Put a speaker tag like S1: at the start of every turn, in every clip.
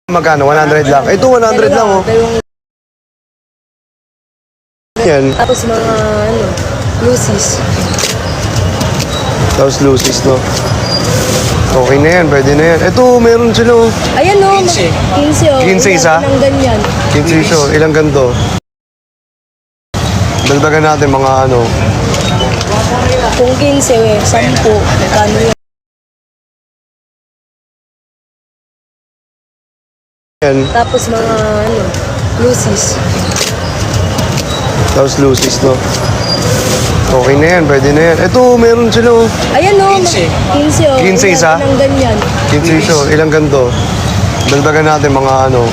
S1: Magkano? 100 lang. Ito 100 lang oh. Yan.
S2: Tapos mga Lucy's.
S1: Tapos Lucy's, no? Okay na yan, pwede na yan. Ito, meron sila oh.
S2: Ayan o, 15 o.
S1: 15 isa?
S2: Ilang ganyan.
S1: 15 siya, ilang ganito. Dagdagan natin mga ano.
S2: Kung 15 eh, 10. Magkano yun?
S1: Yan.
S2: Tapos mga Lucy's.
S1: Tapos Lucy's, no? Okay na yan, pwede na yan. Ito, meron sila oh.
S2: Ayan o, 15 o.
S1: 15 isa?
S2: Ilang ganyan.
S1: 15 siya, ilang ganito. Dagdagan natin mga ano.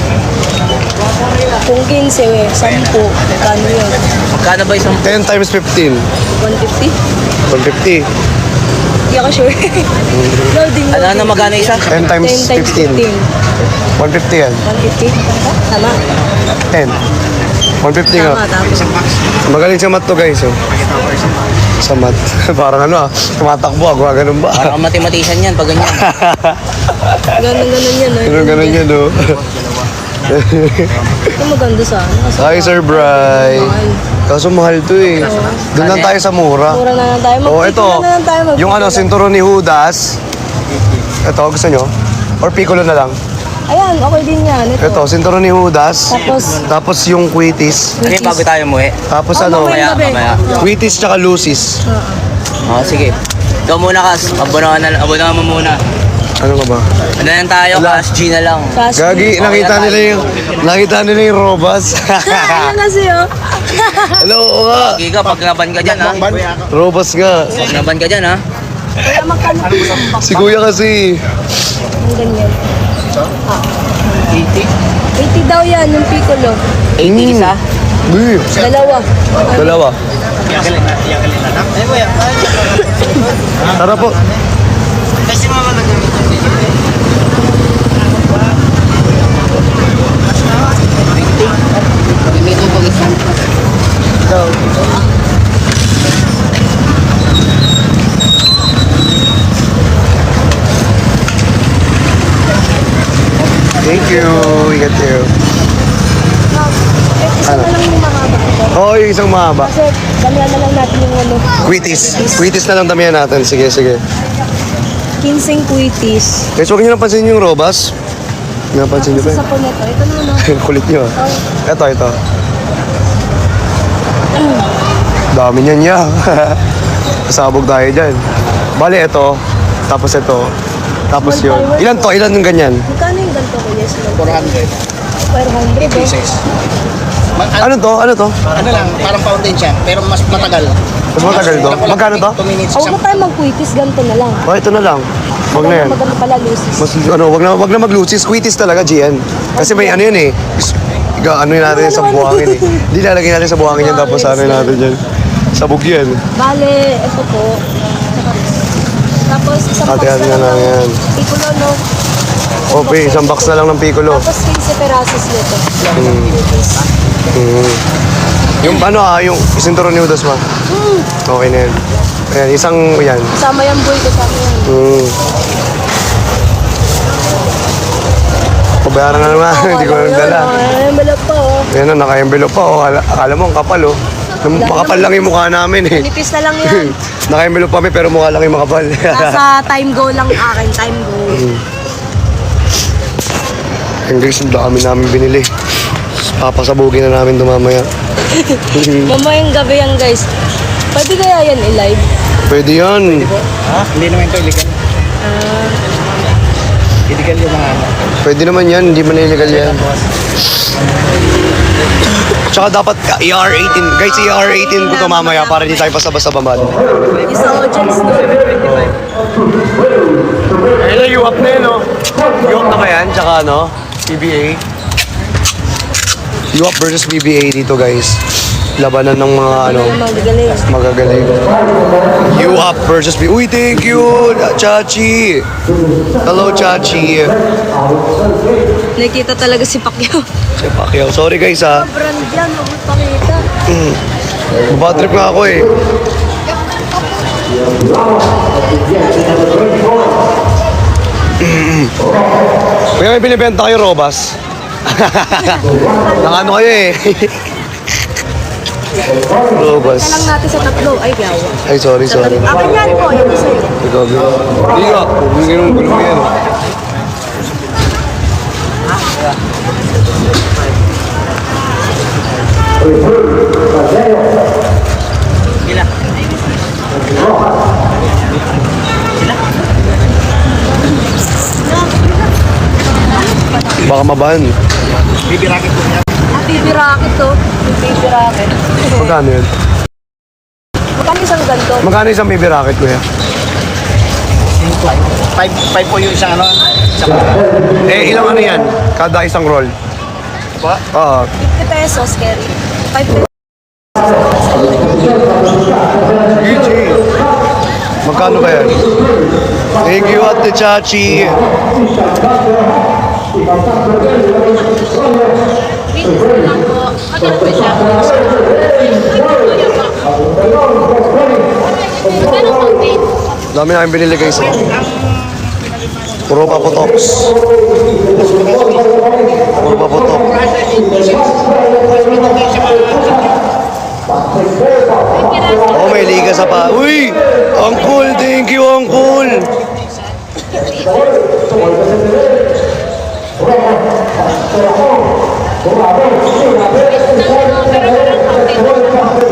S2: Kung 15 eh, 10. Magkano yun?
S3: Magkano ba isang
S1: 10 times 15.
S2: 150?
S1: 150.
S2: Hindi ako sure. Loading.
S3: ano na magkano isa?
S1: 10 times 15. 150 yan.
S2: 150? Tama.
S1: 10. 150 nga.
S2: Tama.
S1: Magaling sa mat to guys. Oh. Sa mat. Parang ano ah. Tumatakbo ako. Ganun ba?
S3: Parang mathematician yan pag ganyan.
S2: Ganon-ganon yan.
S1: Ganun yan oh.
S2: Ito maganda sana.
S1: Hi Sir Bry. Kaso mahal to eh. Doon lang tayo sa mura.
S2: Mura na lang tayo.
S1: Oh, ito.
S2: Magpipila na lang tayo.
S1: Yung ano, sinturon ni Judas. Ito, gusto nyo? Or piccolo na lang?
S2: Ayan, okay din yan.
S1: Ito, sinturon ni Judas.
S2: Tapos
S1: yung quitis.
S3: Ano yung bago tayo mo eh?
S1: Tapos
S2: Oh,
S1: ano,
S2: mamaya.
S3: Mamaya.
S1: quitis tsaka lucis.
S3: Oo, sige. Ikaw muna Kas. Abonahan mo muna.
S1: Ano ka ba?
S3: Ano yan tayo Kas? G na lang.
S1: Gagi, nakita nila yung robas.
S2: Ayan kasi oh.
S1: Hello, oo nga.
S3: Giga, pag naban ka dyan ha.
S1: Robas nga.
S3: Pag naban ka dyan ha.
S2: Kaya magkano po isang box?
S1: Si kuya kasi.
S2: Ang ganyan. 80 daw yan, yung piccolo.
S3: 80 isa.
S1: Uy,
S2: Dalawa.
S1: dalawa. Tara po. Thank you. Ingat kayo.
S2: Isa na lang yung mahaba.
S1: Oo, yung isang mahaba.
S2: Kasi damihan na lang natin yung
S1: Quitis. Quitis na lang damihan natin. Sige, sige.
S2: 15 quitis.
S1: Guys, huwag nyo napansin yung robas. Napansin nyo ba?
S2: Isa po nito. Ito na no.
S1: Kulit nyo. Ito. Dami niyan niya. Pasabog tayo dyan. Bale, ito. Tapos ito. Tapos yun. Ilan to? Ilan yung ganyan?
S2: Magkano yung ganito ko? Yes,
S4: 400.
S2: 400 eh.
S1: Ano to? Ano to?
S4: Ano lang, parang fountain siya, pero mas matagal.
S1: Mas matagal to? Magkano to?
S4: 2 minutes.
S2: Huwag na tayo mag-quitis, ganito na lang.
S1: Oh, ito na lang. Wag na yan.
S2: Maganda pala, Lucy's.
S1: Mas, wag na mag-lucis. Quitis talaga, GN. Kasi may ano yun eh. Ano yun natin sa buhangin eh. Hindi lalagay natin sa buhangin yan tapos ano yun natin dyan. Sabog yan.
S2: Bale, ito po. Tapos isang box
S1: Ate-ate
S2: na
S1: na lang yan.
S2: Piccolo, no?
S1: Okay, isang box na lang ng piccolo.
S2: Tapos 15 perasos nito.
S1: Yung ano yung sinturon ni Judas ma. Okay na yan. Ayan, isang yan.
S2: Kasama yan, boy. Kasama yan.
S1: Pabayaran na naman, hindi ko na dala.
S2: Envelope pa, oh.
S1: Ayan na, naka-envelope pa. Oh. Akala mo, ang kapal oh. Makapal lang yung mukha namin eh.
S2: Nipis na lang yan.
S1: Naka-envelope kami pero mukha lang yung makapal.
S2: Nasa time go lang akin. Time go.
S1: Ang guys, ang dami namin binili. Papasabugin na namin ito mamaya.
S2: Mamayang gabi yan, guys. Pwede kaya yan i-live?
S1: Pwede yan.
S4: Ha? Hindi naman ito illegal. Illegal yung mga ano.
S1: Pwede naman yan, hindi man illegal yan. Tsaka dapat ER18. Guys, ER18 ko ito mamaya para hindi tayo basta-basta babad.
S2: Isa audience, no?
S1: Ayun na, U-up na yun, no? U-up na ba yan? Tsaka ano? PBA. U-up versus PBA dito, guys. Labanan ng mga ano,
S2: Magaling.
S1: magagaling. U-up versus PBA. Uy, thank you, Chachi! Hello, Chachi!
S2: Nakikita talaga si Pacquiao.
S1: Si Pacquiao. Sorry, guys, ha.
S2: Brand yan, huwag mo pakita.
S1: Bad trip nga ako, eh. Kuya, may binibenta kayo robas? Nakano kayo eh. Robas.
S2: Kailang natin sa tatlo. Ay, gawa.
S1: Ay, sorry.
S2: Akin yan po. Yung isa yun.
S1: Ikaw, hindi nga. Hindi ganun gulo yan.
S3: Gila.
S1: Baka mabahan.
S4: Baby racket po niya.
S2: Baby racket to. Baby racket.
S1: Magkano yun?
S2: Magkano isang ganito?
S1: Magkano isang baby racket, kuya?
S4: 5 po yung isang ano.
S1: Eh, ilang ano yan? Kada isang roll?
S4: Pa?
S1: Oo.
S2: 50 pesos, Kerry. 5 pesos.
S1: GG. Magkano kaya? Thank you, Ate Chachi. Dami na binili guys. Puro paputoks. Puro paputok. Oh, may liga sa pa. Uy! Uncle! Thank you, Uncle!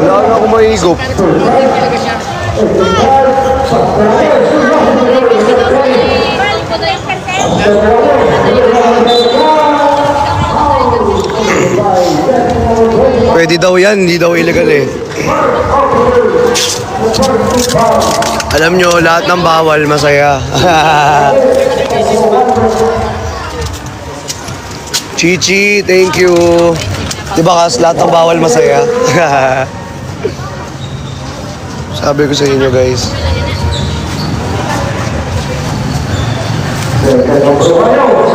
S1: Wala na akong maigop. Pwede daw yan, hindi daw illegal eh. Alam nyo, lahat ng bawal masaya. Chichi, thank you. Diba kas, lahat ng bawal masaya? Sabi ko sa inyo guys.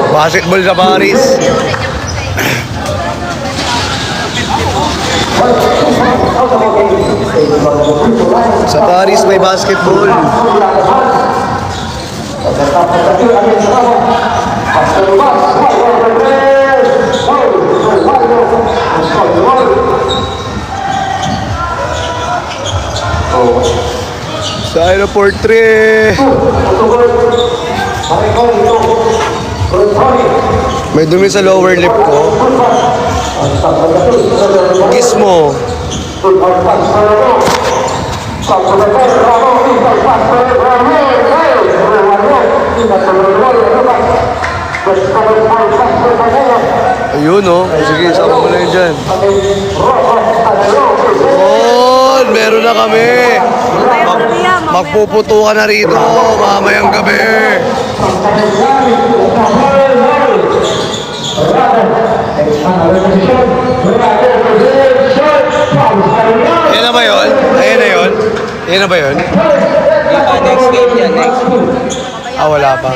S1: Basketball sa Paris. Sa Paris may basketball. Sa airport 3. May dumi sa lower lip ko. Kiss mo. Ayun oh. Sige, sama mo na yun dyan. Oh, meron na kami. Magpuputo ka na rito mamayang gabi. Yan na ba yun? Ayan na yun? Yan na ba yun?
S3: Hindi pa, next game yan, next.
S1: Ah, wala pa.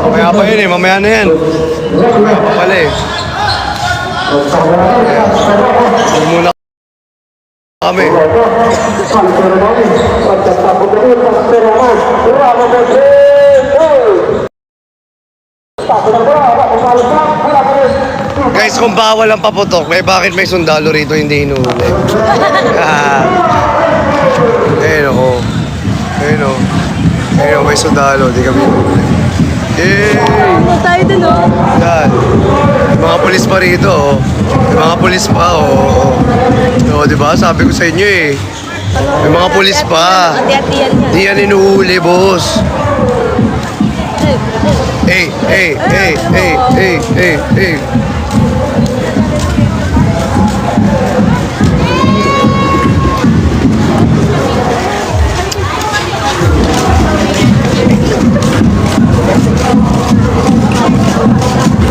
S1: Mamaya pa yun eh, mamaya na yan. Mamaya pa pala eh. Huwag muna kami. Guys, kung bawal ang paputok, eh bakit may sundalo rito hindi inuhuli? Ayun o. Ayun o. Ayun o, may sundalo, di kami inuhuli. Yay!
S2: Ano tayo dun, oh?
S1: Yan. May mga pulis pa rito, oh. May mga pulis pa, oh. Oo, di ba? Sabi ko sa inyo eh. May mga pulis pa.
S2: Ati-ati yan yan.
S1: Di yan inuhuli, boss. Hey, hey, hey, hey, hey, hey, hey.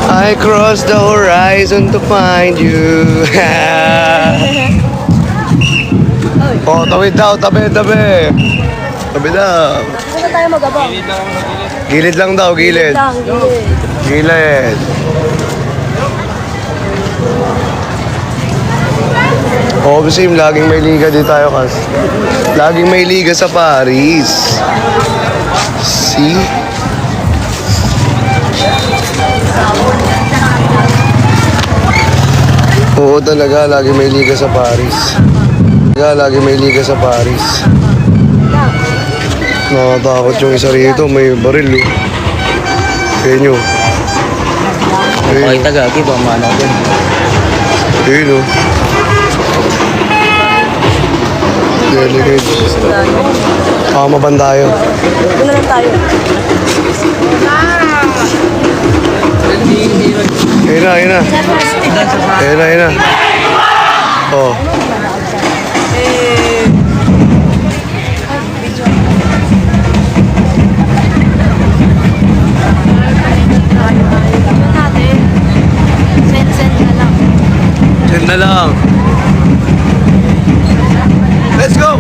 S1: I crossed the horizon to find you. Oh, tawid daw, tabi. Tabi daw.
S2: Saan tayo magabang?
S1: Gilid lang daw, gilid.
S2: Lang, gilid.
S1: Gilid. Oh, same, laging may liga dito tayo kas. Laging may liga sa Paris. See? Totoo talaga, lagi may liga sa Paris. Lagi may liga sa Paris. Nakatakot yung isa rito, may baril oh. Ayun yun.
S3: Okay, tagagi ba? Maano din.
S1: Ayun oh. Delicate. Kamaban tayo.
S2: Doon na lang tayo.
S1: Ayun na, ayun na. Ayun na, ayun na. Oh. Yan na lang. Let's go!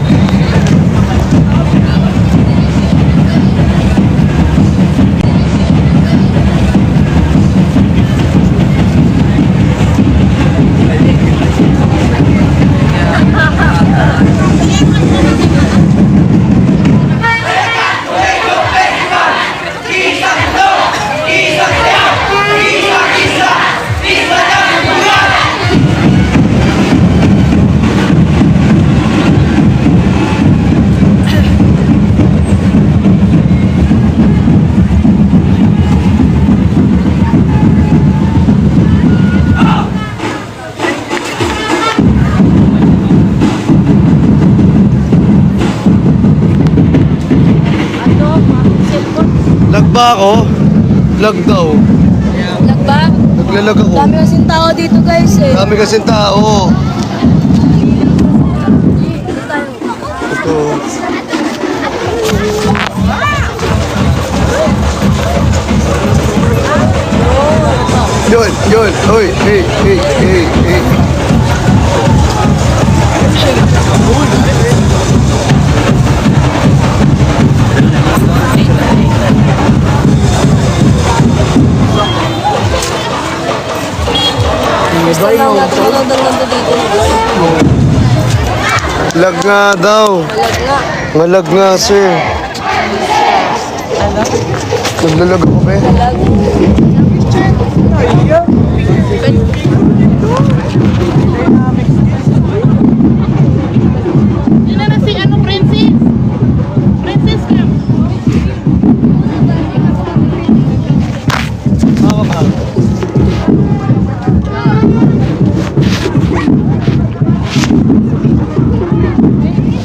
S1: Lag ba ako? Lag daw.
S2: Lag ba?
S1: Naglalag ako.
S2: Dami kasing tao dito guys eh.
S1: Dami kasing tao.
S2: Dito tayo.
S1: Ito. Yun, yun. Uy, hey, hey, hey, hey.
S2: Gusto lang natin manood ng mundo dito.
S1: Lag nga daw.
S2: Malag nga.
S1: Malag nga, sir.
S2: Ano?
S1: Naglalag ako, be.
S2: Malag.
S5: Yun na si ano, Princess. Princess ka.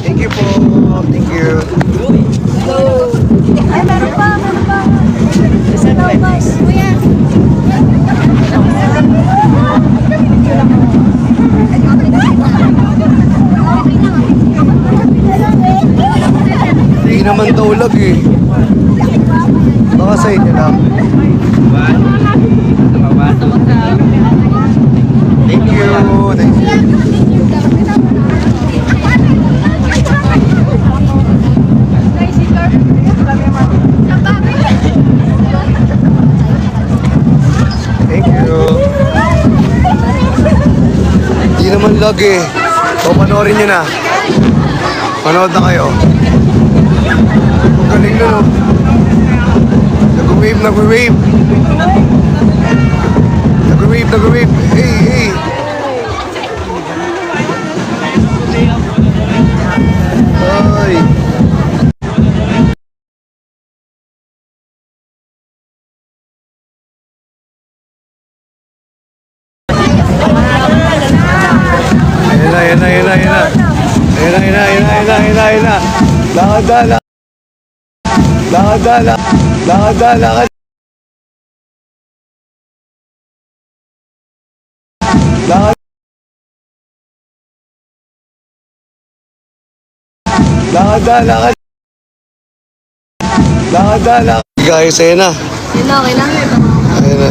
S1: Thank you po. Thank you.
S2: Ay, meron pa, meron pa. Hello guys. Kuya.
S1: Hindi naman daw lag eh. Baka sa inyo lang. Thank you. Thank you. Thank you. Hindi naman lag eh. O, panoorin nyo na. Panood na kayo. Ang galing na no. Nag-wave, nag-wave. Nag-wave, nag-wave. Hey, hey. Ay. Ayan na, ayan na, ayan na, ayan na. Ayan na, ayan na, ayan na, ayan na, ayan na, ayan na. Lakad na, lakad. Lakad na, lakad. Lakad na, lakad. Lakad. Lakad na, lakad. Lakad na, lakad. Guys, ayan na.
S2: Yun na, okay na.
S1: Ayan na.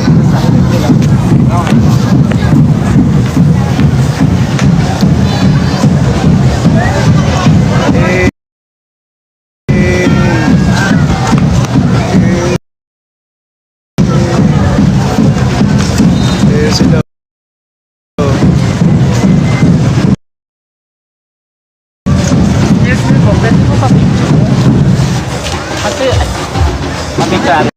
S1: Ayan sila.
S3: Kasi, mapicture.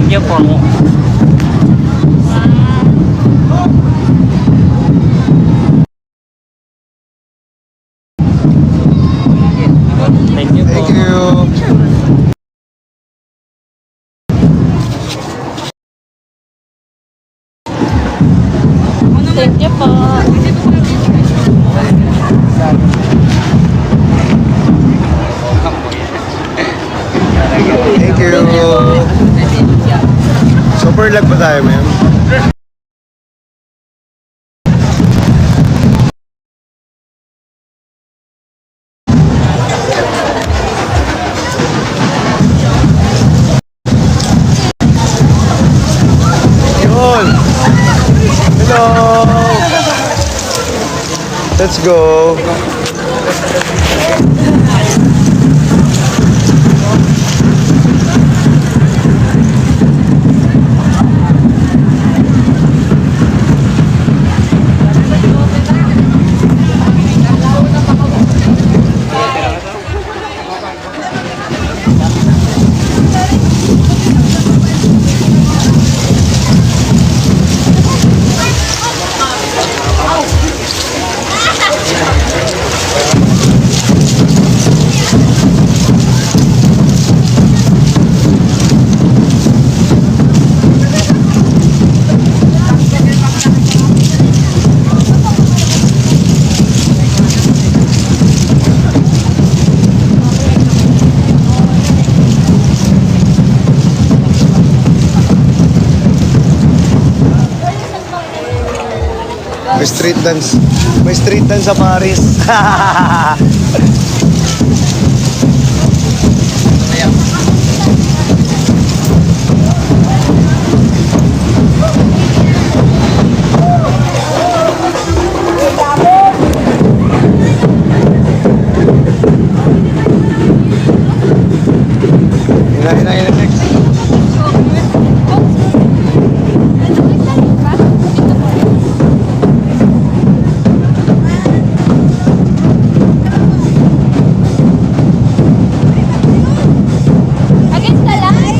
S3: Thank you po. Thank you po.
S1: Thank you.
S2: Thank you po.
S1: Thank you. Super lag pa tayo, ma'am. Yun. Hello. Let's go. May street dance. May street dance sa Paris. Ina, next.
S5: Against the light.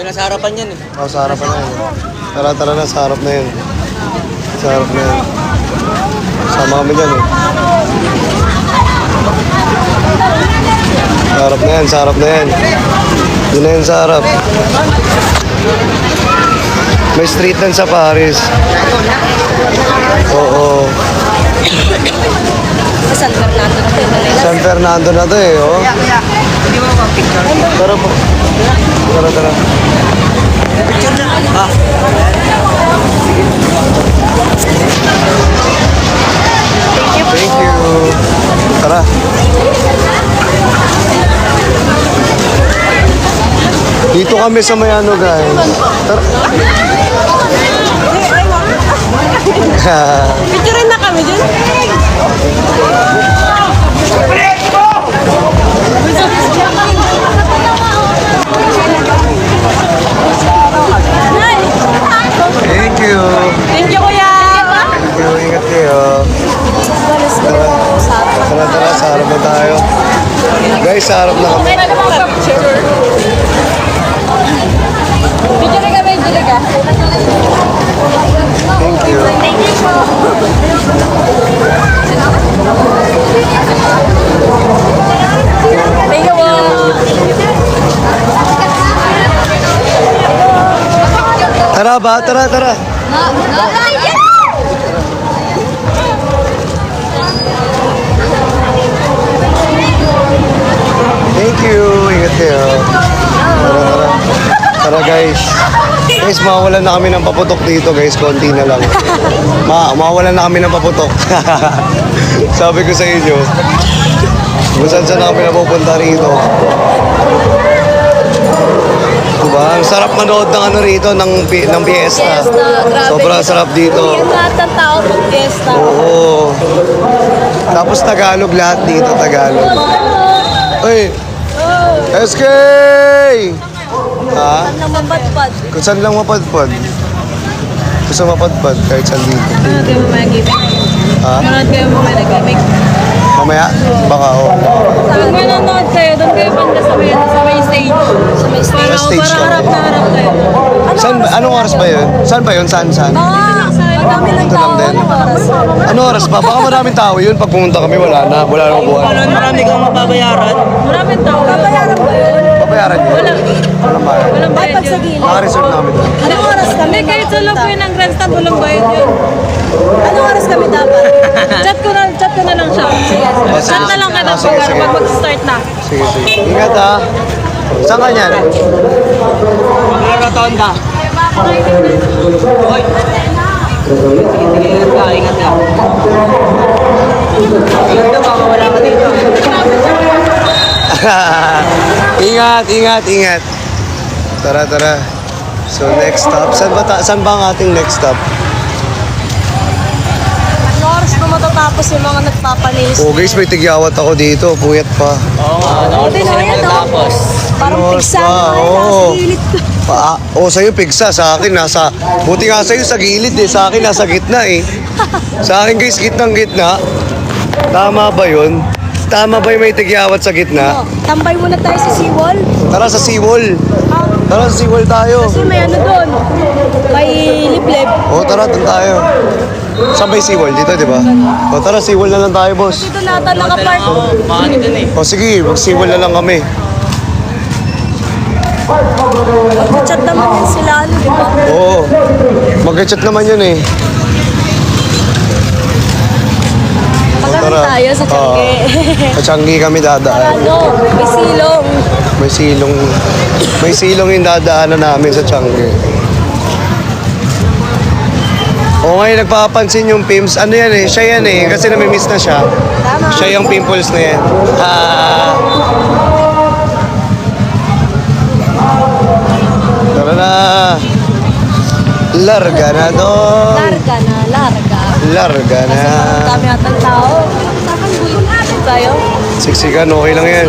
S3: Doon na sa harapan yan eh.
S1: Oh, sa harapan na yun. Tara na, sa harap na yun. Sa harap na yun. Sama kami dyan eh. Sa harap na yan, sa harap na yan. Yun na yun sa harap. May street dance sa Paris. Oo.
S2: Sa San Fernando na tayo na
S1: San Fernando na to eh, oh. Tara po. Tara. Thank you. Tara. Dito kami sa Mayano, guys. Tara.
S2: Picture na kami dyan.
S1: Thank you.
S2: Thank you, kuya.
S1: Thank you. Ingat kayo. Tara, sa harap na tayo. Guys, sa harap na kami.
S2: Picture ka, picture ka.
S1: Thank you.
S2: Thank you po. Thank you po.
S1: Tara ba? Tara. Thank you. Ingat kayo. Tara. Tara guys. Guys, mawawalan na kami ng paputok dito guys. Konti na lang. Mawawalan na kami ng paputok. Sabi ko sa inyo. Kung saan na kami napupunta rito. Diba? Ang sarap manood ng ano rito, ng piyesta.
S2: Grabe.
S1: Sobrang sarap dito.
S2: Yung lahat ng tao pag fiesta.
S1: Oo. Tapos Tagalog lahat dito, Tagalog. Uy! SK! Ha?
S2: Saan lang mapadpad?
S1: Kung saan lang mapadpad? Kung saan mapadpad, kahit saan dito.
S5: Ano kayo mamaya gimmick?
S1: Ha?
S5: Ano kayo mamaya nag-gimmick?
S1: Mamaya? Baka oh.
S5: Pag manonood kayo, doon kayo banda sa may stage.
S2: Sa may stage.
S1: Sa stage
S5: Para
S1: lang.
S5: harap na harap kayo.
S1: Saan, anong oras ba yun? Saan ba yun? Saan?
S2: Ang dami ng
S1: Ito lang
S2: tao.
S1: din.
S2: Anong oras?
S1: Anong oras pa? Baka maraming tao yun. Pag pumunta kami, wala na. Wala na buwan.
S3: Marami kang mababayaran.
S5: Maraming tao.
S2: Babayaran ba yun?
S1: Babayaran yun. Walang bayad.
S5: Walang bayad
S2: Dapat sa
S5: yun.
S2: gilid.
S1: Maka-resort namin doon.
S2: Anong oras kami?
S5: Hindi, kahit sa loob yun ng grandstand, walang bayad yun.
S2: Anong oras kami dapat?
S5: Chat ko na lang siya. Chat na lang kita
S1: Sige, sige.
S5: pag mag-start na.
S1: Sige. Ingat ha. Saan ka niyan?
S3: Rotonda. Hoy. Sige, ingat ka. Ingat ka, baka wala ka dito.
S1: Ingat. Tara. So next stop. Saan ba ang ating next stop?
S2: Anong oras na matatapos yung mga nagpapanis?
S1: Oh guys, may tigyawat ako dito. Puyat pa.
S3: Oo nga, ano
S2: Din,
S3: sila
S2: ayan, oh.
S3: matatapos.
S2: Parang
S1: Anong oras
S2: pigsa.
S1: pa? Oo.
S2: Nasa gilid.
S1: Sa'yo pigsa. Sa akin, buti nga sa'yo sa gilid eh. Sa akin, nasa gitna eh. Sa akin guys, gitnang-gitna. Tama ba yun? Tama ba yung may tigyawat sa gitna?
S2: Oh, tambay muna tayo sa seawall.
S1: Tara sa seawall. Tara sa seawall tayo.
S2: Kasi may ano doon. May liblib.
S1: Tara, doon tayo. Saan ba yung seawall? Dito, di ba? Tara, seawall na lang tayo, boss.
S2: Dito nata nakapark.
S3: Baka dito na eh.
S1: Sige, mag-seawall na lang kami.
S2: Chat naman yun sila. Ano, di ba?
S1: Oo. Mag-chat naman yun eh.
S2: Pagkami tayo sa Tiangge.
S1: Sa Tiangge kami dadaan.
S2: Ano, may silong.
S1: May silong yung dadaanan namin sa Tiangge. Ngayon nagpapansin yung Pims. Ano yan eh? Siya yan eh. Kasi namimiss na siya.
S2: Tama.
S1: Siya yung pimples na yan. Tara na. Larga na doon. Larga na.
S2: Ang dami atang tao. Tayo.
S1: Siksikan, okay lang yan.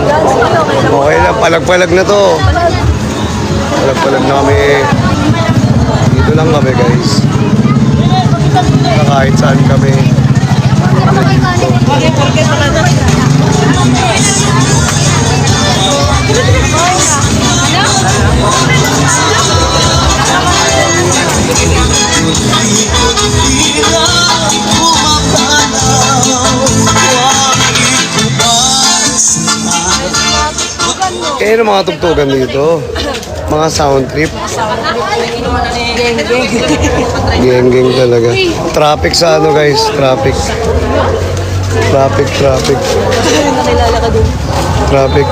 S1: Okay lang, palag-palag na to. Palag-palag na kami. Dito lang kami guys. Kahit saan kami. Kaya ano mga tugtugan dito? Mga sound trip. Geng talaga. Traffic sa ano guys, traffic. Traffic.
S2: Nakilala ka dun.
S1: Traffic.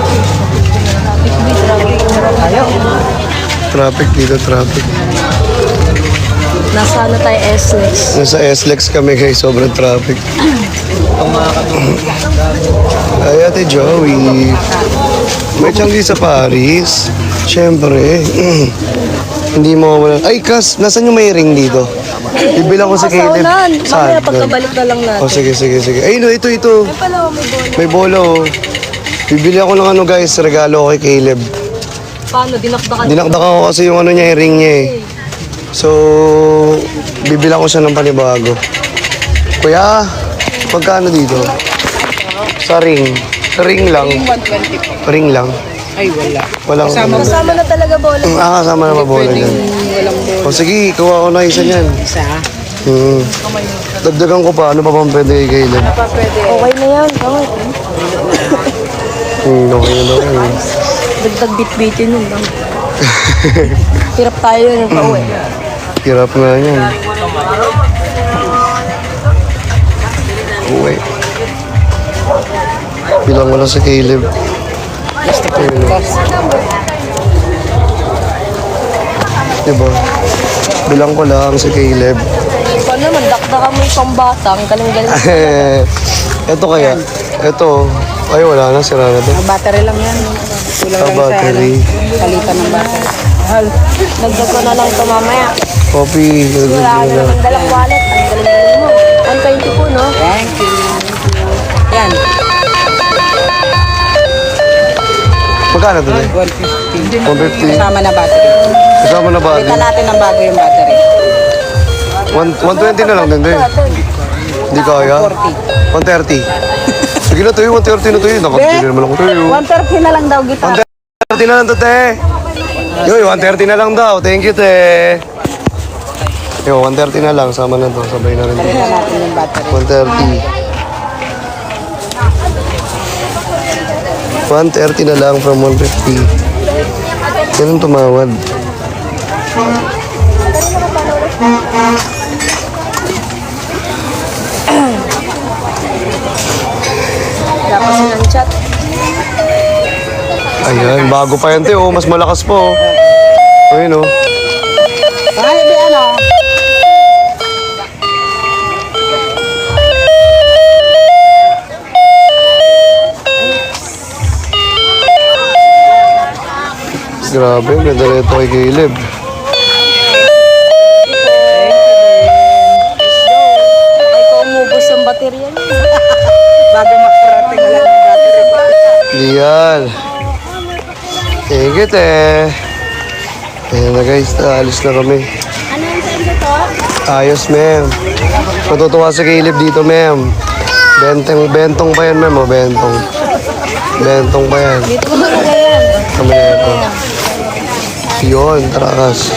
S1: Traffic dito, traffic.
S2: Nasa ano tayo, SLEX.
S1: Nasa SLEX kami guys, sobrang traffic. Ay, Ate Joey. May Tiangge sa Paris. Siyempre. Hindi mo wala. Ay, Kas, nasan yung may ring dito? Bibilang ko si Caleb.
S2: Kasaunan. Mamaya
S1: Doon.
S2: pagkabalik na lang natin.
S1: Sige. Ay, no, ito.
S2: Ay pala,
S1: May
S2: may bola.
S1: bola, oh. Bibili ako ng ano, guys, regalo kay Caleb.
S2: Paano? Dinakdakan.
S1: Dinakdakan ko kasi yung ano niya, yung ring niya eh. So, bibilang ko siya ng panibago. Kuya, magkano dito? Sa ring. Ring lang. Ring lang.
S3: Ay, wala.
S1: Walang
S2: Kasama na talaga bola.
S1: kasama na ba bola dyan? O sige, kuha ko na isa niyan.
S3: Isa.
S1: Dagdagan ko pa. Ano pa bang pwede kay Caleb?
S2: Okay na yan. Okay.
S1: Okay na daw.
S2: Dagdag bit-bitin yun lang. Hirap tayo yun yung pauwi.
S1: Hirap nga yan. Uwi. Bilang ko lang sa Caleb. Diba? Bilang ko lang si Caleb.
S2: Ikaw naman, dakdakan mo yung pambata. Ang galing-galing.
S1: Ito kaya. Ito. Ay, wala na. Sira na to.
S5: Battery lang yan. Kulang lang sa
S1: Battery.
S5: palitan ng battery.
S2: Nagdag ko na lang ito mamaya.
S1: Coffee.
S2: Wala ka naman dalang wallet. Ang galing-galing mo. Ang 20 po, no?
S5: Thank you. Yan,
S1: Magkano to eh?
S5: 150.
S1: 150.
S5: Kasama na battery.
S1: Kasama na ba?
S5: Kita natin ng bago yung battery.
S1: 120 na lang din. Hindi kaya. 130. Sige na tayo, 130 na tayo. Nakapili naman ako tayo.
S5: 130 na lang daw kita.
S1: 130 na lang to, te. Yoy, 130 na lang daw. Thank you, te. Yo, 130 na lang. Sama na to. Sabay na rin.
S5: Kita natin yung battery.
S1: 130. 130 na lang from 150. Ganun tumawad.
S2: Dapat ng chat.
S1: Ayan, bago pa yan, te. Oh, mas malakas pa, oh. Ayun, oh.
S5: Ay, di ano?
S1: Grabe, ang ganda na ito kay Caleb.
S2: Ay, ko umubos ang baterya niya.
S5: Bago makarating na lang yung battery.
S1: Diyan. Thank you, te. Ayan na guys, alis na kami.
S2: Ano yung send to?
S1: Ayos, ma'am. Matutuwa si Caleb dito, ma'am. Bentong pa yan, ma'am, oh, bentong. Bentong pa yan.
S2: Dito mo talaga yan.
S1: Kami na ito. Yun, tarakas.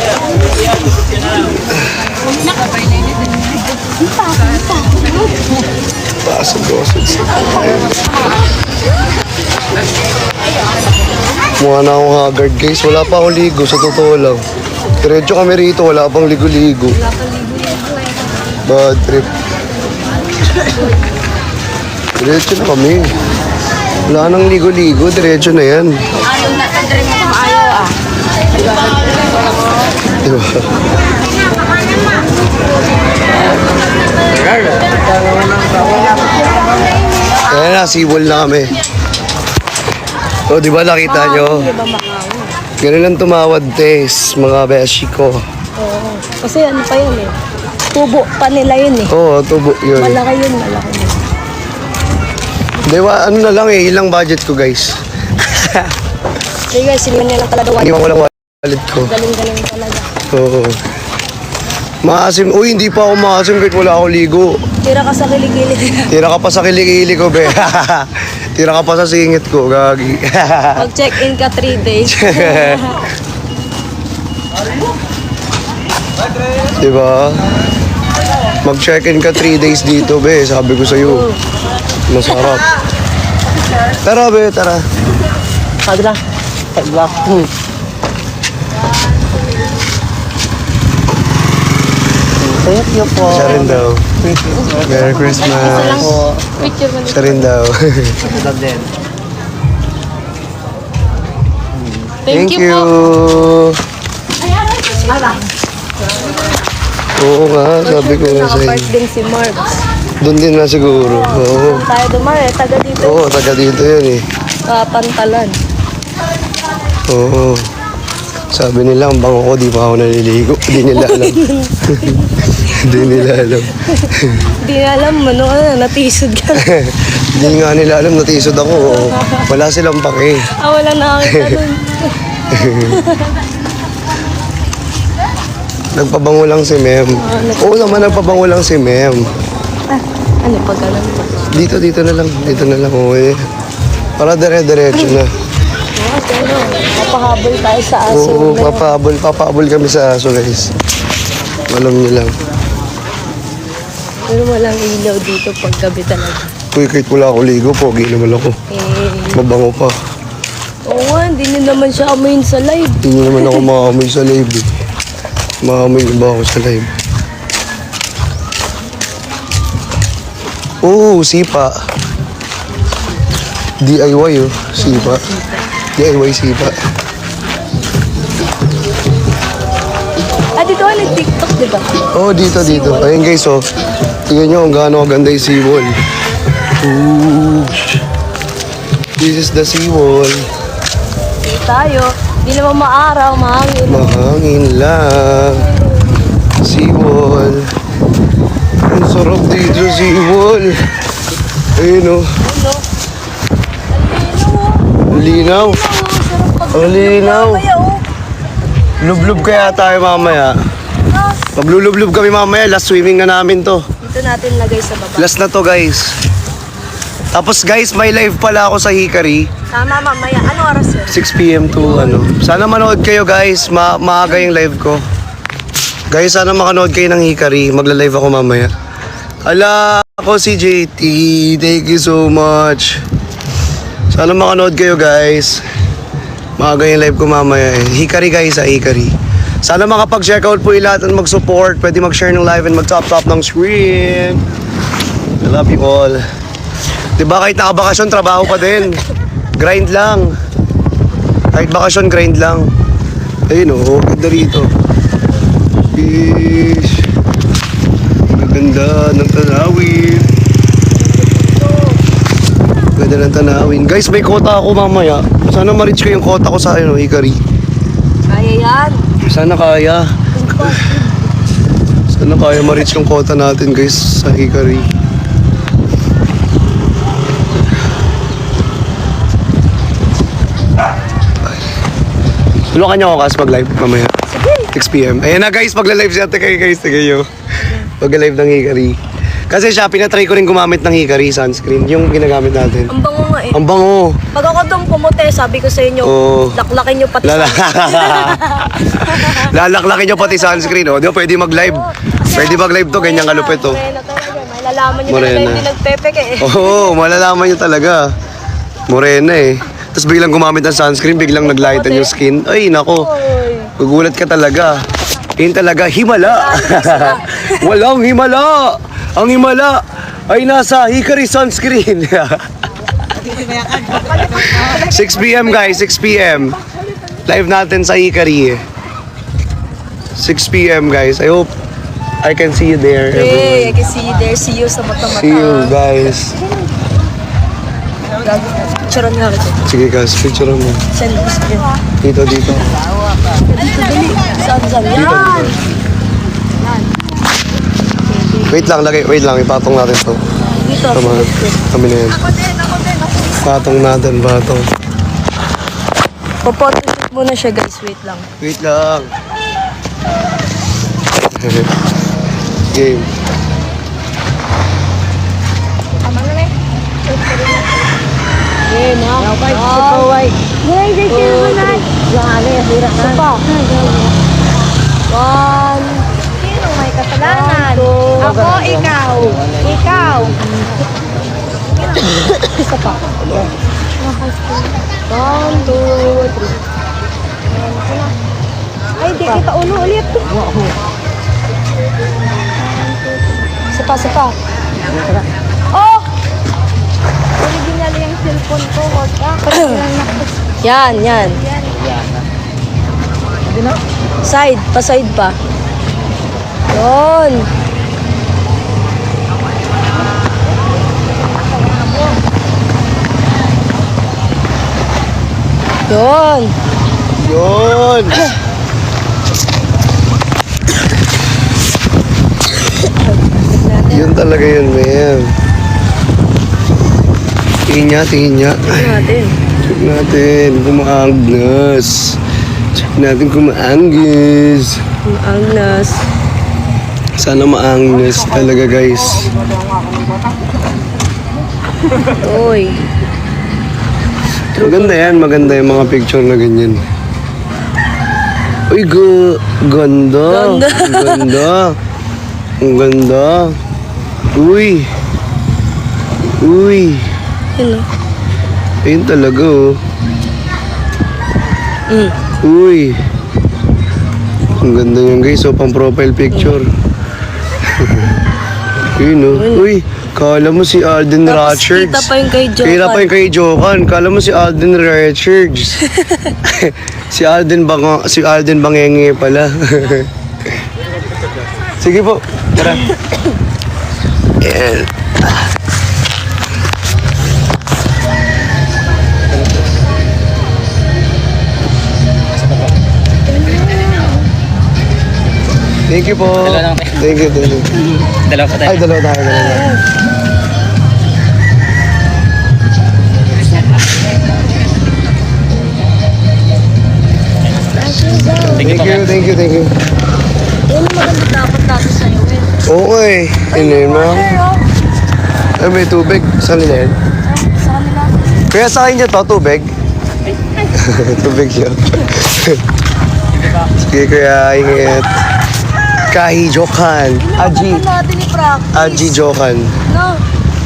S1: Taas ang dosage. Mukha na akong haggard, guys. Wala pa akong ligo, sa totoo lang. Diretso kami rito, wala pang ligo-ligo. Bad trip. Diretso na kami. Wala nang ligo-ligo, diretso na yan.
S2: Ayaw na, tadrin mo kung ayaw ah.
S1: Diba? Ayan na, sibol na kami. O, di ba nakita nyo? Ganun lang tumawad, Tess, mga beshi ko.
S2: Oo. Kasi ano pa yun eh. Tubo pa nila yun eh.
S1: Oo, tubo yun.
S2: Malaki yun, malaki yun.
S1: Di ba, ano na lang eh, ilang budget ko, guys.
S2: Hey guys, sila nilang kaladawan.
S1: Iniwan ko lang wallet ko.
S2: Galing-galing talaga.
S1: Oo. Maasim. Uy, hindi pa ako maasim kahit wala ako ligo.
S2: Tira ka sa kilikili.
S1: Tira ka pa sa kilikili ko, be. Tira ka pa sa singit ko, gagi.
S2: Mag-check-in ka 3 days.
S1: Diba? Mag-check-in ka 3 days dito, be. Sabi ko sa'yo. Masarap. Tara, be, tara.
S5: Sabi na. Tagwak. Thank you po.
S1: Siya rin daw. Merry Christmas.
S2: Picture mo
S1: Siya rin daw.
S2: Thank you po.
S1: Oo nga, sabi ko nga sa'yo.
S2: Nakapark din si Mark.
S1: Doon din na siguro. Oo.
S2: Tayo dumar eh, taga dito.
S1: Oo, taga dito yan eh.
S2: Pantalan.
S1: Oo. Sabi nila, ang bango ko, di pa ako naliligo. Di nila alam. Di nila alam.
S2: Di na alam, ano ka na, natisod ka.
S1: Di nga nila alam, natisod ako. Oo. Wala silang pake.
S2: Wala nakakita dun.
S1: Nagpabango lang si Mem. Oo naman, nagpabango lang si Mem.
S2: Ano pag ganun pa?
S1: Dito na lang. Dito na lang. Oo eh. Para dire-diretso na.
S2: Pero, papahabol tayo sa aso.
S1: Oo, papahabol kami sa aso, guys. Alam niyo lang.
S2: Pero walang ilaw dito pag gabi talaga.
S1: Uy, kahit wala ako ligo, pogi naman ako. Mabango pa.
S2: Oo nga, hindi nyo naman siya amuin sa live.
S1: Hindi naman ako makaamoy sa live eh. Makaamoy ba ako sa live? Oo, sipa. DIY oh, sipa. DIYC pa.
S2: Dito ka nag-TikTok, di ba?
S1: Oh, dito. Ayun guys, oh. Tingnan nyo kung gaano kaganda yung seawall. Ooh. This is the seawall.
S2: Dito tayo. Di naman maaraw, mahangin.
S1: Mahangin lang. Seawall. Ang sarap dito, seawall. Ayun, oh. Ang linaw. Ang linaw. Lublub kaya tayo mamaya. Maglulublub kami mamaya. Last swimming na namin to.
S2: Dito natin lagay sa baba.
S1: Last na to, guys. Tapos, guys, may live pala ako sa Hikari.
S2: Tama, mamaya. Anong oras yun?
S1: 6 p.m. to ano. Sana manood kayo, guys. Maaga yung live ko. Guys, sana makanood kayo ng Hikari. Magla-live ako mamaya. Ala, ako si JT. Thank you so much. Sana makanood kayo, guys. Maaga yung live ko mamaya eh. Hikari, guys, Hikari. Sana makapag-check out po yung lahat and mag-support. Pwede mag-share ng live and mag-top ng screen. I love you all. Diba kahit nakabakasyon, trabaho pa din. Grind lang. Kahit bakasyon, grind lang. Ayun o, ganda rito. Fish. Ganda ng tanawin. Ganda ng tanawin. Guys, may kota ako mamaya. Sana ma-reach ko yung kota ko sa Hikari.
S2: Kaya yan.
S1: Sana kaya. Sana kaya ma-reach yung kota natin, guys, sa Hikari. Tulungan niyo ako kasi mag-live mamaya. 6 p.m. Ayan na guys, magla-live siya. Teka guys, tagayo. Mag-live ng Hikari. Kasi siya, pinatry ko rin gumamit ng Hikari sunscreen. Yung ginagamit natin.
S2: Ang bango nga eh.
S1: Ang bango.
S2: Pag ako doon pumuti, sabi ko sa inyo,
S1: Oo.
S2: laklakin nyo pati
S1: Lalaklakin niyo pati sunscreen. Oh. Di ba pwede mag-live? Pwede mag-live to, ganyan kalupit to.
S2: Morena talaga. Malalaman nyo
S1: Morena.
S2: talaga hindi nagpepeke eh.
S1: Oo, malalaman niyo talaga. Morena eh. Tapos biglang gumamit ng sunscreen, biglang naglighten yung skin. Ay, nako. Gugulat ka talaga. Yun talaga, himala. Walang himala. Ang himala ay nasa Hikari sunscreen. 6 p.m. guys, 6 p.m. Live natin sa Hikari. 6 p.m. guys. I hope I can see you there.
S2: Hey, I can see you there. See you sa mata-mata.
S1: See you guys.
S2: Picturean nga kita.
S1: Sige guys, picture mo.
S2: Send mo sa akin.
S1: Dito.
S2: Dito, dali. Saan? Yan!
S1: Wait lang, ipatong natin to.
S2: Dito.
S1: Tama, kami na yan. Patong natin.
S2: Popotoshoot muna siya guys. Wait lang.
S1: Wait lang. Game.
S2: Okay, na. Ngay, pa. 1.
S5: Sino may kasalanan? Ako, ikaw. Ikaw.
S2: Isa pa. 1, 2, 3.
S5: Ay, di kita ulo ulit.
S2: Isa pa.
S5: Oh! Original yung cellphone ko. Wag ka.
S2: Yan.
S5: Yan.
S2: Side pa. Yun.
S1: Yun! Yun talaga yun, ma'am. Tingin niya.
S2: Natin.
S1: Check natin kung maangas.
S2: Ang agnas.
S1: Sana maangas talaga, guys.
S2: Uy.
S1: Maganda yung mga picture na ganyan. Uy, ganda. Ang ganda. Uy.
S2: Yun o.
S1: Ayun talaga, oh. Uy. Ang ganda niyan, guys. Oh, pang profile picture. Yun o. Uy, kala mo si Alden
S2: Tapos
S1: Richards.
S2: kita pa yung kay Jokan.
S1: Kita pa yung kay Jokan. Kala mo si Alden Richards. si Alden Bangenge pala. Sige po, tara. Ayan. Thank you po.
S3: Dalawa lang tayo.
S1: Thank you.
S3: Dalawa pa tayo.
S1: Ay, dalawa tayo.
S3: Thank you,
S1: Thank you.
S2: Yun yung maganda dapat natin sa'yo eh.
S1: Oo eh. Inin mo. Ay, may tubig. Saan nila yan?
S2: Sa kanila.
S1: Kaya sa akin niya to, tubig. tubig yun. Sige, kuya. Ingat. Kahi Jokan. Aji.
S2: Ano natin i-practice?
S1: Aji Jokan.
S2: No.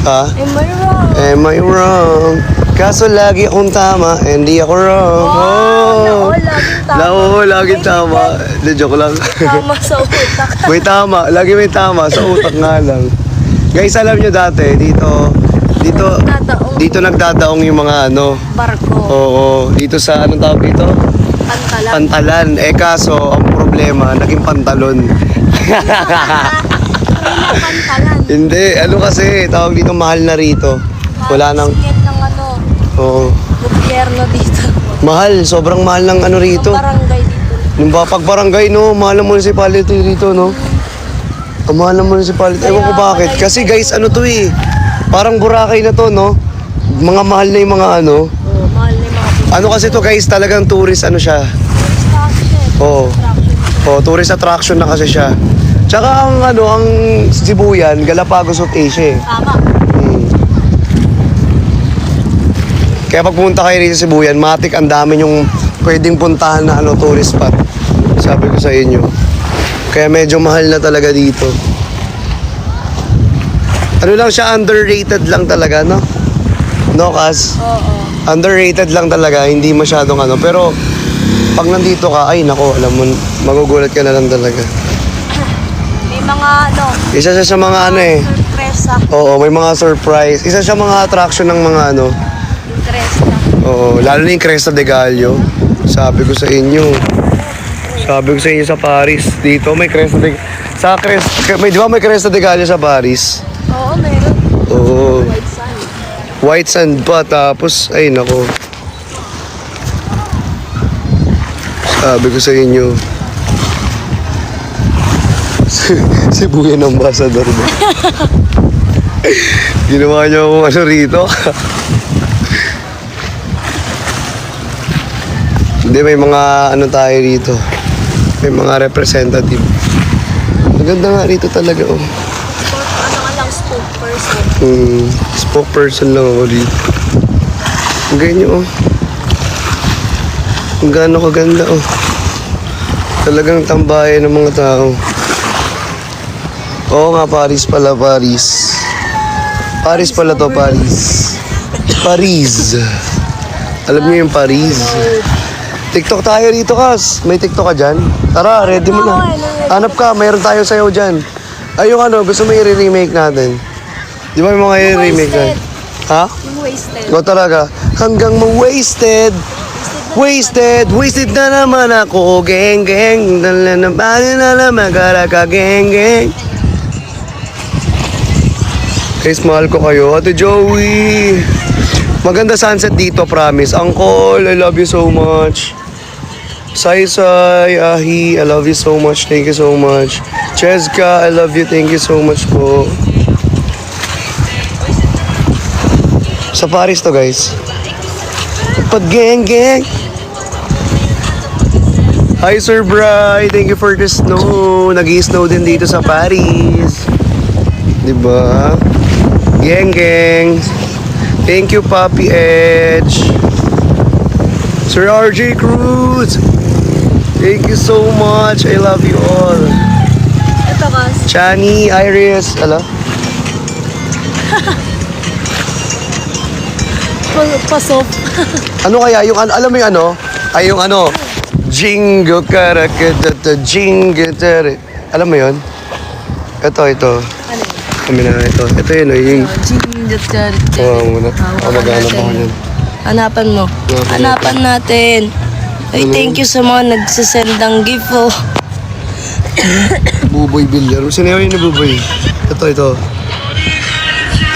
S1: Ha?
S2: Am I wrong?
S1: Am I wrong? Kaso lagi akong tama, hindi ako wrong.
S2: Oo, laging tama.
S1: Oo, laging tama. Hindi, joke lang.
S2: Tama sa utak.
S1: May tama, lagi may tama, sa utak nga lang. Guys, alam nyo dati, dito nagdadaong yung mga ano.
S2: Barko.
S1: Oo, dito sa, anong tawag dito?
S2: Pantalan.
S1: Pantalan. Eh kaso, ang problema, naging pantalon.
S2: Pantalan.
S1: Hindi, ano kasi, tawag dito, mahal na rito. Wala nang,
S2: Singit ng ano,
S1: oo.
S2: gobyerno dito.
S1: Mahal, sobrang mahal ng ano rito.
S2: Barangay dito.
S1: Yung pag barangay, no, mahal ng municipality rito, no? Ang mahal ng municipality. Ewan ko bakit. Kasi guys, ano to eh. Parang Boracay na to, no? Mga mahal na yung mga ano.
S2: Oo, mahal na yung mga
S1: Ano kasi to guys, talagang tourist ano siya.
S2: attraction.
S1: Oo. Oh, tourist attraction na kasi siya. Tsaka ang ano, ang Sibuyan, Galapagos of Asia eh.
S2: Tama.
S1: Kaya pag pumunta kayo rito sa Sibuyan, matik ang dami yung pwedeng puntahan na ano, tourist spot. Sabi ko sa inyo. Kaya medyo mahal na talaga dito. Ano lang siya, underrated lang talaga, no? No, Kas?
S2: Oo.
S1: Underrated lang talaga, hindi masyadong ano. Pero pag nandito ka, ay nako, alam mo, magugulat ka na lang talaga.
S2: May mga ano,
S1: Isa siya sa mga ano eh.
S2: sorpresa.
S1: Oo, may mga surprise. Isa siya mga attraction ng mga ano.
S2: Interest na.
S1: Oo, lalo na yung Cresta de Gallo. Sabi ko sa inyo. Sabi ko sa inyo sa Paris. Dito may Cresta de may, di ba may Cresta de Gallo sa Paris?
S2: Oo, meron.
S1: Oo.
S2: White sun.
S1: White sand pa, tapos, ay nako. Sabi ko sa inyo. Sibuyan ambassador ba? Ginawa niyo akong ano rito. Hindi, may mga ano tayo rito. May mga representative. Maganda nga rito talaga, oh.
S2: Ano ka lang, spokesperson.
S1: Spokesperson lang ako dito. Ang ganyan, oh. Ang gaano kaganda, oh. Talagang tambayan ng mga tao. Oo nga, Paris pala, Paris. Paris pala to, Paris. Paris. Alam niyo yung Paris? TikTok tayo dito, Kas. May TikTok ka dyan? Tara, ready mo na. Hanap ka, mayroon tayo sayo dyan. Ay, yung ano, gusto mo i-remake natin? Di ba may mga i-remake na? Ha?
S2: Yung wasted.
S1: Ikaw talaga. Hanggang ma-wasted. Wasted na naman ako, geng. Dala na ba na magara ka, geng. Guys, mahal ko kayo. Ate Joey. Maganda sunset dito, promise. Uncle, I love you so much. Sai, Ahi, I love you so much. Thank you so much. Cheska, I love you. Thank you so much po. Sa Paris to, guys. Pag geng. Hi, Sir Bry. Thank you for the snow. Nag-i-snow din dito sa Paris. Diba? Geng. Thank you, Papi Edge. Sir RJ Cruz. Thank you so much. I love you all.
S2: Ito, Kas.
S1: Chani, Iris. Ala?
S2: Pasok.
S1: Ano kaya? Yung, alam mo yung ano? Ay, yung ano? Jingo karakatata, jingo tare. Alam mo yun? Ito.
S2: Ano yun?
S1: kami na ito. Ito yun, yung... Oo, muna. Mag-aanap ako yan.
S2: Hanapan mo.
S1: Hanapan
S2: Hanapan natin. Ay, thank you sa mga nagsasend ng gift, oh.
S1: Buboy Villar. Sino yun na Buboy? Ito.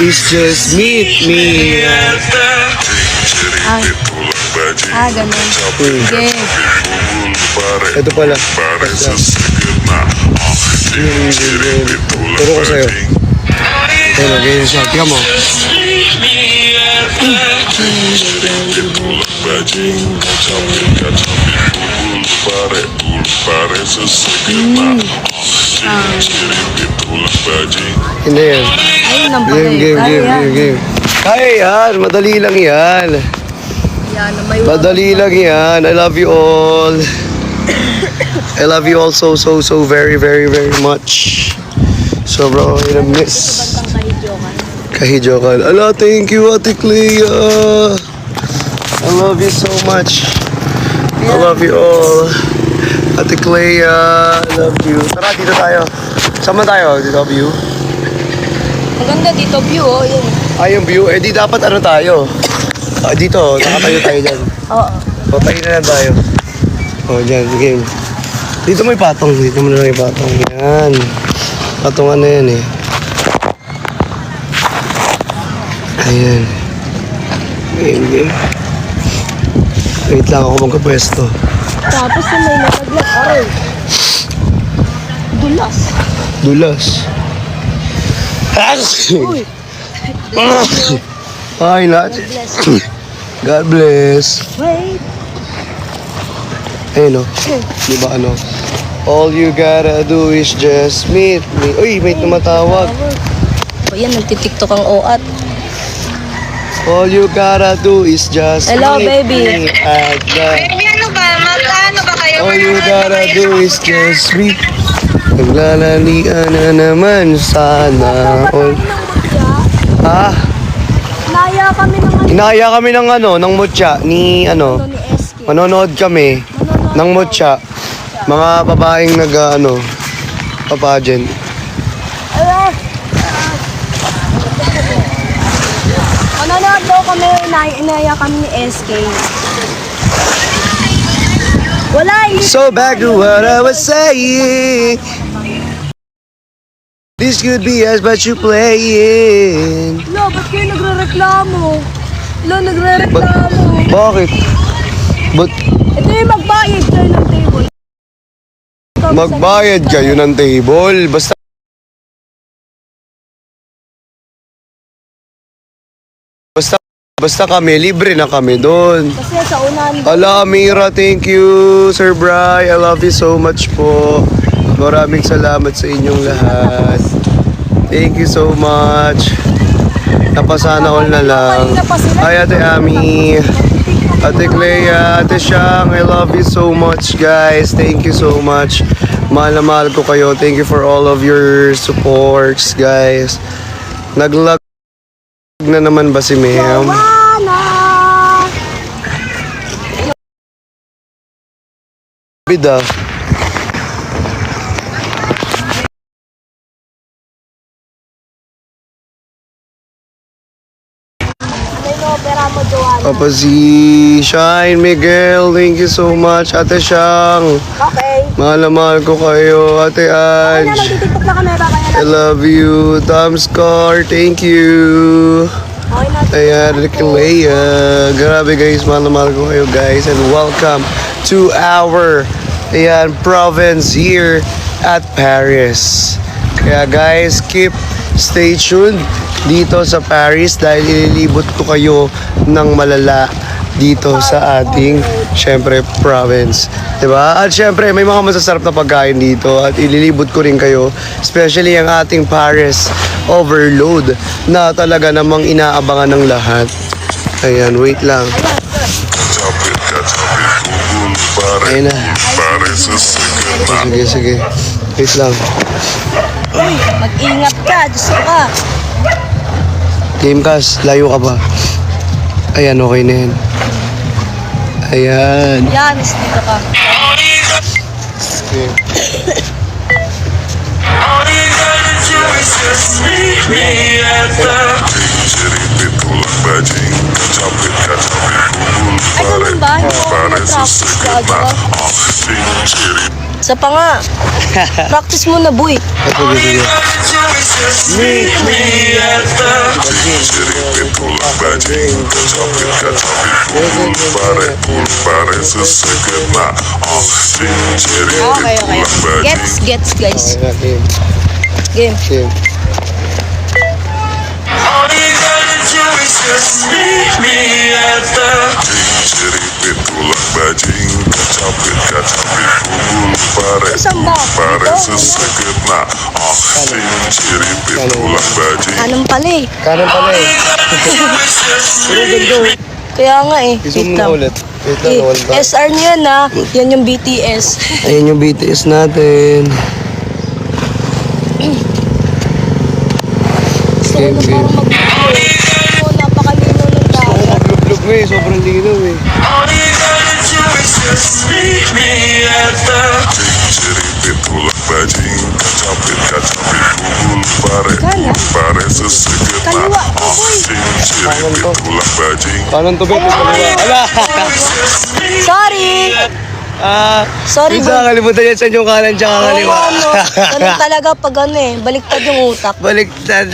S1: It's just meet me.
S2: Ganun. Sige.
S1: Ito pala. Turo ko sa'yo. Pero ganyan siya. Tingnan mo. Hindi yan.
S2: Ayun ang
S1: Game. Kaya yan. Madali lang yan.
S2: Yan, may
S1: Madali lang yan. I love you all. I love you all so very much. Sobrang miss. Kahidyokan. Ala, thank you, Ate Clea. I love you so much. I love you all. Ate Clea, I love you. Tara, dito tayo. Sama tayo, dito view.
S2: Maganda dito view, oh. Yun.
S1: Yung view. Eh, di dapat ano tayo? Dito, nakatayo tayo dyan.
S2: Oo.
S1: O, tayo na lang tayo. Dyan, game. Dito may patong. Dito mo na may patong. Yan. Patungan na yan eh. Ayan. Game. Wait lang ako magkapwesto.
S2: Tapos na may nataglat. Aray. Dulas. Uy.
S1: Hi, lahat. God bless.
S2: Wait.
S1: Ayun o. Di ba ano? All you gotta do is just meet me. Uy, may tumatawag.
S2: O yan, nagtitiktok ang OAT.
S1: All you gotta do is just
S2: Hello,
S1: meet
S2: baby.
S1: me at the...
S5: Ano ba kayo?
S1: All you gotta do is just meet. Naglalalian na naman sana all. Ha?
S2: Naya kami ng
S1: Ng mutya, ni
S2: SK.
S1: manonood kami ng mutya. Mga babaeng papageant.
S2: Manonood daw kami, inaya kami ni SK. Wala,
S1: So back to what I was saying. This could be us, but you playing.
S2: Lo, ba't kayo nagre-reklamo? Nagre-reklamo.
S1: Bakit? But
S2: Ito yung magbayad kayo ng table.
S1: magbayad kayo ng table. Basta kami, libre na kami doon.
S2: Kasi sa unahan
S1: Ala, Amira, thank you. Sir Bry, I love you so much po. Maraming salamat sa inyong lahat. Thank you so much. Napasana all na lang. Hi, Ate Ami. Ate Clea, Ate Shang, I love you so much, guys. Thank you so much. Mahal na mahal ko kayo. Thank you for all of your supports, guys. Nag-lag na naman ba si Ma'am? Bida. Papa Z, Shine, Miguel, thank you so much. Ate Shang,
S2: Okay.
S1: mahal na mahal ko kayo. Ate Ange,
S2: Nagtitiktok na kami, kaya
S1: I love you. Tom Scar, thank you.
S2: okay na.
S1: Ayan, Ricky Leia. Grabe guys, mahal na mahal ko kayo guys. And welcome to our province here at Paris. Kaya guys, stay tuned dito sa Paris dahil ililibot ko kayo ng malala dito sa ating, syempre, province. Diba? At syempre, may mga masasarap na pagkain dito at ililibot ko rin kayo, especially ang ating Paris overload na talaga namang inaabangan ng lahat. Ayan, wait lang. Ayan na. Sige. Wait lang.
S2: Uy, mag-ingat ka. Diyos ko ka.
S1: Gamecast, layo ka ba? Ayan, okay na yan. Ayan.
S2: Yan, dito ka.
S1: Okay.
S2: practice lagi ka. Isa pa nga. Practice mo na, boy.
S1: Sige, sige.
S6: Tulang bajing, kacapit, kacapit, pare, seseged na.
S2: Okay, okay. Gets, guys.
S1: Okay,
S2: Game.
S1: game.
S6: Tulang bajing, kacapit,
S2: Isang ba?
S6: pare,
S2: Ito.
S6: seseged na. Tulang bajing.
S2: Anong pala eh.
S1: Kanan pala eh. Pero ganda oh.
S2: Kaya nga eh.
S1: I-zoom
S2: Wait
S1: na
S2: lang.
S1: ulit. Wait lang,
S2: Eh,
S1: wala.
S2: SR niyo yan ha. Yan yung BTS.
S1: Ayan yung BTS natin.
S2: Gusto ko na parang mag-video. Napakalino ng
S1: Ako
S2: dagat.
S1: maglublog mo eh. Sobrang linaw eh.
S6: Tulang bajing, kacapit, pare,
S2: Kana?
S6: pare, seseged na.
S2: Kaliwa ko, boy.
S6: Tulang bajing.
S1: Kanan to, Beto. Kaliwa. Ala!
S2: Sorry! Sorry,
S1: Minsan
S2: boy.
S1: kalimutan yan sa yung kanan tsaka
S2: Oo,
S1: kaliwa.
S2: ano. Ganun talaga pag ano eh. Baliktad yung utak.
S1: Baliktad.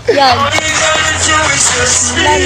S2: Yan. Yan.